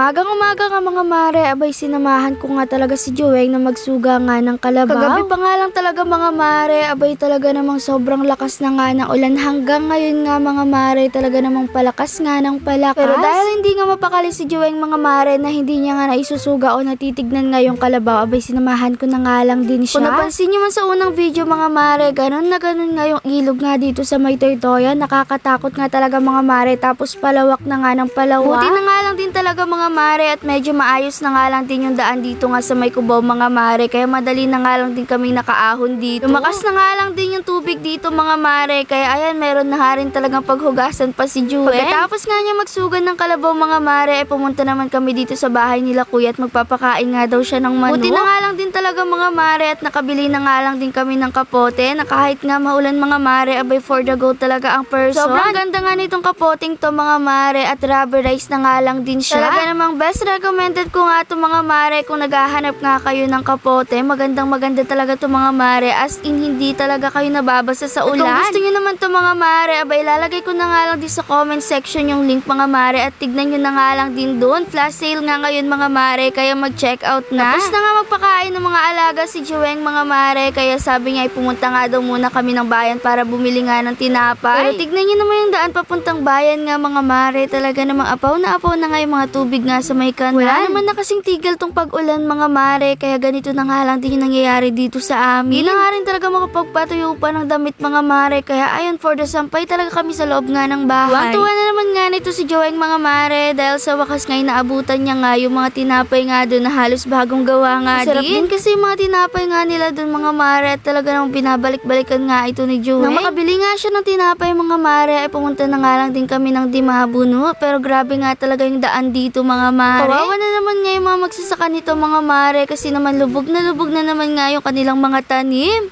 Umagang-umaga nga mga mare, abay sinamahan ko nga talaga si Joeng na magsuga nga ng kalabaw. Kagabi pa nga lang talaga mga mare, abay talaga namang sobrang lakas na nga ng ulan. Hanggang ngayon nga mga mare, talaga namang palakas nga ng palakas. Pero dahil hindi nga mapakali si Joeng mga mare na hindi niya nga naisusuga o natitignan nga yung kalabaw, abay sinamahan ko na nga lang din siya. Kung napansin niyo man sa unang video mga mare, ganun na ganun nga yung ilog nga dito sa may Toytoyan. Nakakatakot nga talaga mga mare, tapos palawak na nga ng palawak. Buti na nga lang din talaga mga mare at medyo maayos na nga lang din yung daan dito nga sa may Cubao mga mare, kaya madali na nga lang din kaming nakaahon dito. Lumakas na nga lang din yung tubig dito mga mare, kaya ayan meron na nga rin talagang paghugasan pa si Joeng. Pagkatapos nga niya magsugan ng kalabaw mga mare, ay pumunta naman kami dito sa bahay nila kuya at magpapakain nga daw siya ng manok. Buti na nga lang din talaga mga mare at nakabili na nga lang din kami ng kapote na kahit nga maulan mga mare, abay for the go talaga ang person. Sobrang ganda nga nitong kapoteng to mga mare at rubberized na nga lang din siya. Talaga namang best recommended ko nga to mga mare kung naghahanap nga kayo ng kapote. Magandang maganda talaga to mga mare, as in hindi talaga kayo nababasa sa ulan. Kung gusto nyo naman to mga mare, abay lalagay ko na nga lang din sa comment section yung link mga mare at tignan nyo na nga lang din doon. Flash sale nga ngayon mga mare, kaya mag-check out na. Tapos na nga magpakain ng mga alaga si Joeng mga mare, kaya sabi niya ay pumunta nga daw muna kami ng bayan para bumili nga ng tinapay. Pero tignan nyo naman yung daan papuntang bayan nga mga mare, talaga namang apaw na nga yung mga tubig nga sa may kanan. Wala naman na kasing tigil tong pag-ulan mga mare, kaya ganito na nga lang din yung nangyayari dito sa amin. Hindi na nga rin talaga makapagpatuyo pa ng damit mga mare, kaya ayun for the sampay talaga kami sa loob nga ng bahay. Tuwa na naman nga nito si Joeng mga mare, dahil sa wakas nga naabutan niya nga yung mga tinapay nga doon na halos bagong gawa nga din. Sarap din kasi yung mga tinapay nga nila doon mga mare, at talaga namang binabalik-balikan nga ito ni Joeng. Nang makabili nga siya ng tinapay mga mare, ay pumunta na nga lang din kami ng Dimabuno, pero grabe nga talaga yung daan dito mga mare. Kawawa na naman nga yung mga magsasaka nito mga mare, kasi naman lubog na naman nga yung kanilang mga tanim.